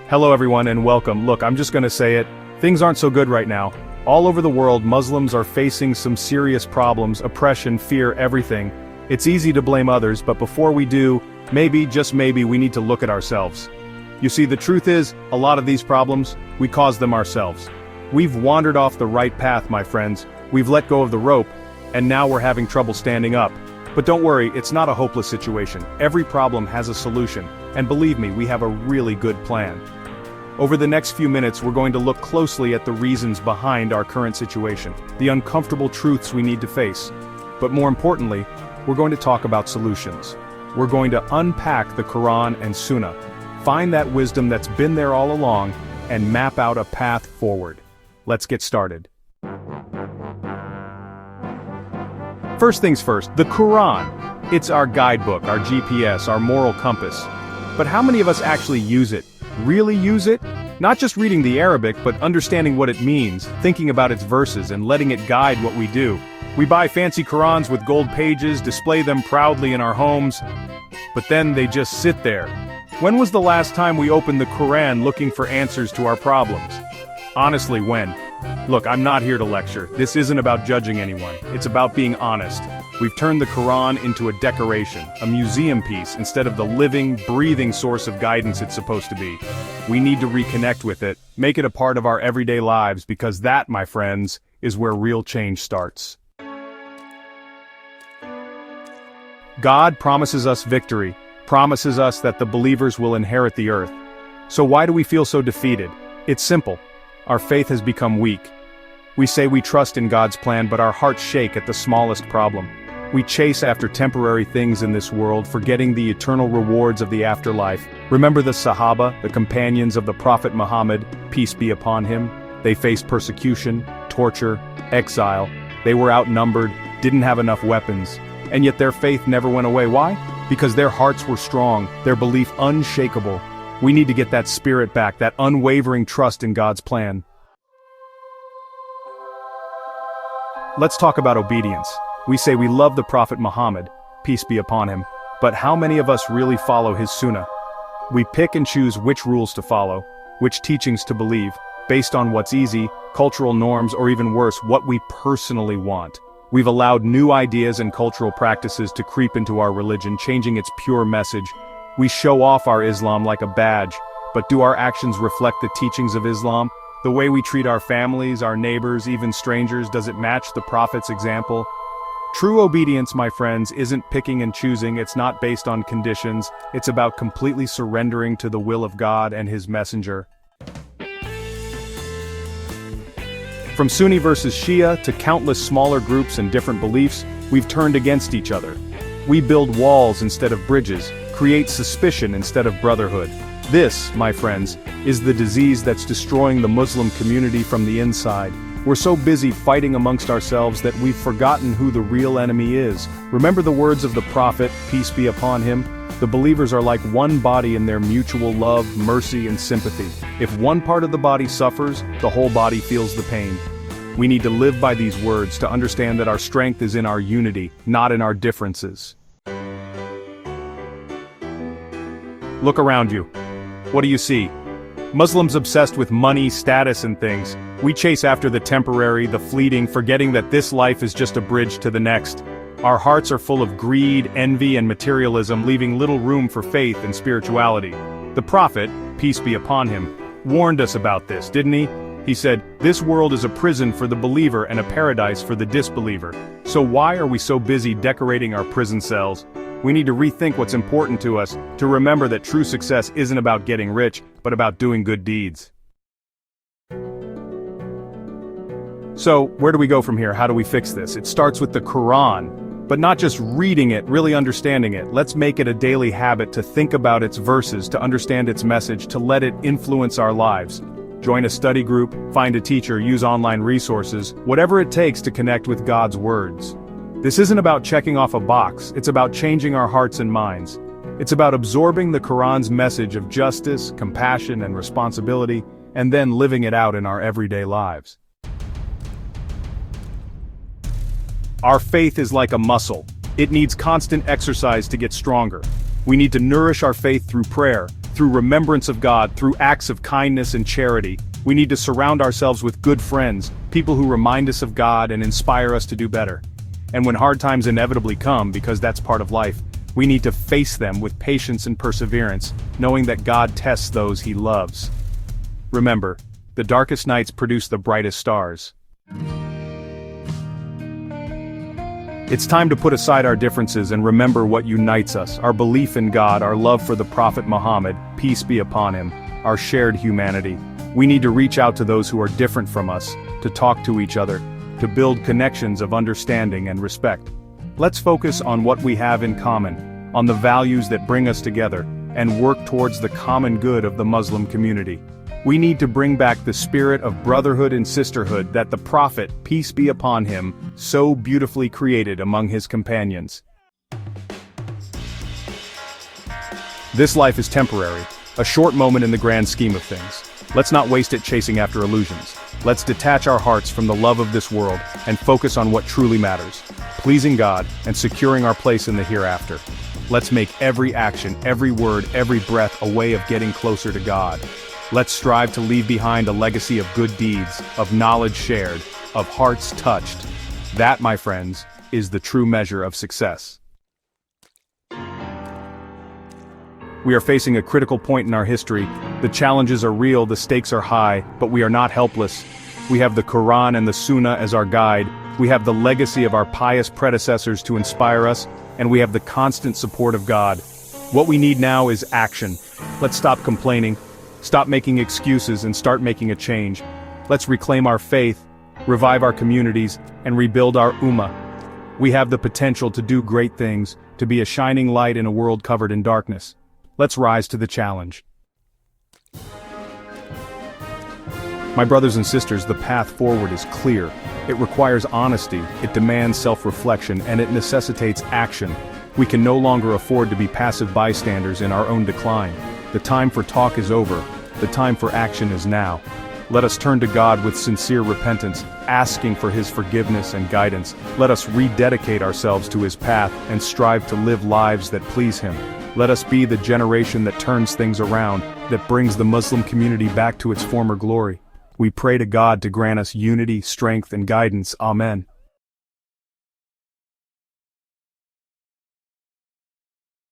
Hello everyone and welcome. Look, I'm just gonna say it. Things aren't so good right now. All over the world, Muslims are facing some serious problems, oppression, fear, everything. It's easy to blame others, but before we do, maybe, just maybe, we need to look at ourselves. You see, the truth is, a lot of these problems, we caused them ourselves. We've wandered off the right path, my friends. We've let go of the rope, and now we're having trouble standing up. But don't worry, it's not a hopeless situation. Every problem has a solution, and believe me, we have a really good plan. Over the next few minutes, we're going to look closely at the reasons behind our current situation, the uncomfortable truths we need to face. But more importantly, we're going to talk about solutions. We're going to unpack the Quran and Sunnah, find that wisdom that's been there all along, and map out a path forward. Let's get started. First things first, the Quran. It's our guidebook, our GPS, our moral compass. But how many of us actually use it? Really use it? Not just reading the Arabic, but understanding what it means, thinking about its verses, and letting it guide what we do. We buy fancy Qurans with gold pages, display them proudly in our homes, but then they just sit there. When was the last time we opened the Quran looking for answers to our problems? Honestly, when? Look, I'm not here to lecture. This isn't about judging anyone. It's about being honest. We've turned the Quran into a decoration, a museum piece, instead of the living, breathing source of guidance it's supposed to be. We need to reconnect with it, make it a part of our everyday lives, because that, my friends, is where real change starts. God promises us victory, promises us that the believers will inherit the earth. So why do we feel so defeated? It's simple. Our faith has become weak. We say we trust in God's plan, but our hearts shake at the smallest problem. We chase after temporary things in this world, forgetting the eternal rewards of the afterlife. Remember the Sahaba, the companions of the Prophet Muhammad, peace be upon him? They faced persecution, torture, exile. They were outnumbered, didn't have enough weapons. And yet their faith never went away. Why? Because their hearts were strong, their belief unshakable. We need to get that spirit back, that unwavering trust in God's plan. Let's talk about obedience. We say we love the Prophet Muhammad, peace be upon him, but how many of us really follow his sunnah? We pick and choose which rules to follow, which teachings to believe, based on what's easy, cultural norms, or even worse, what we personally want. We've allowed new ideas and cultural practices to creep into our religion, changing its pure message. We show off our Islam like a badge, but do our actions reflect the teachings of Islam? The way we treat our families, our neighbors, even strangers, does it match the Prophet's example? True obedience, my friends, isn't picking and choosing, it's not based on conditions, it's about completely surrendering to the will of God and His messenger. From Sunni versus Shia to countless smaller groups and different beliefs, we've turned against each other. We build walls instead of bridges, create suspicion instead of brotherhood. This, my friends, is the disease that's destroying the Muslim community from the inside. We're so busy fighting amongst ourselves that we've forgotten who the real enemy is. Remember the words of the Prophet, peace be upon him? The believers are like one body in their mutual love, mercy, and sympathy. If one part of the body suffers, the whole body feels the pain. We need to live by these words to understand that our strength is in our unity, not in our differences. Look around you. What do you see? Muslims obsessed with money, status, and things. We chase after the temporary, the fleeting, forgetting that this life is just a bridge to the next. Our hearts are full of greed, envy, and materialism, leaving little room for faith and spirituality. The Prophet, peace be upon him, warned us about this, didn't he? He said, "This world is a prison for the believer and a paradise for the disbeliever." So why are we so busy decorating our prison cells? We need to rethink what's important to us, to remember that true success isn't about getting rich, but about doing good deeds. So, where do we go from here? How do we fix this? It starts with the Quran, but not just reading it, really understanding it. Let's make it a daily habit to think about its verses, to understand its message, to let it influence our lives. Join a study group, find a teacher, use online resources, whatever it takes to connect with God's words. This isn't about checking off a box, it's about changing our hearts and minds. It's about absorbing the Quran's message of justice, compassion, and responsibility, and then living it out in our everyday lives. Our faith is like a muscle. It needs constant exercise to get stronger. We need to nourish our faith through prayer, through remembrance of God, through acts of kindness and charity. We need to surround ourselves with good friends, people who remind us of God and inspire us to do better. And when hard times inevitably come, because that's part of life, we need to face them with patience and perseverance, knowing that God tests those He loves. Remember, the darkest nights produce the brightest stars. It's time to put aside our differences and remember what unites us: our belief in God, our love for the Prophet Muhammad, peace be upon him, our shared humanity. We need to reach out to those who are different from us, to talk to each other, to build connections of understanding and respect. Let's focus on what we have in common, on the values that bring us together, and work towards the common good of the Muslim community. We need to bring back the spirit of brotherhood and sisterhood that the Prophet, peace be upon him, so beautifully created among his companions. This life is temporary, a short moment in the grand scheme of things. Let's not waste it chasing after illusions. Let's detach our hearts from the love of this world and focus on what truly matters: pleasing God and securing our place in the hereafter. Let's make every action, every word, every breath a way of getting closer to God. Let's strive to leave behind a legacy of good deeds, of knowledge shared, of hearts touched. That, my friends, is the true measure of success. We are facing a critical point in our history. The challenges are real, the stakes are high, but we are not helpless. We have the Quran and the Sunnah as our guide. We have the legacy of our pious predecessors to inspire us, and we have the constant support of God. What we need now is action. Let's stop complaining, stop making excuses, and start making a change. Let's reclaim our faith, revive our communities, and rebuild our ummah. We have the potential to do great things, to be a shining light in a world covered in darkness. Let's rise to the challenge. My brothers and sisters, the path forward is clear. It requires honesty, it demands self-reflection, and it necessitates action. We can no longer afford to be passive bystanders in our own decline. The time for talk is over. The time for action is now. Let us turn to God with sincere repentance, asking for His forgiveness and guidance. Let us rededicate ourselves to His path and strive to live lives that please Him. Let us be the generation that turns things around, that brings the Muslim community back to its former glory. We pray to God to grant us unity, strength, and guidance. Amen.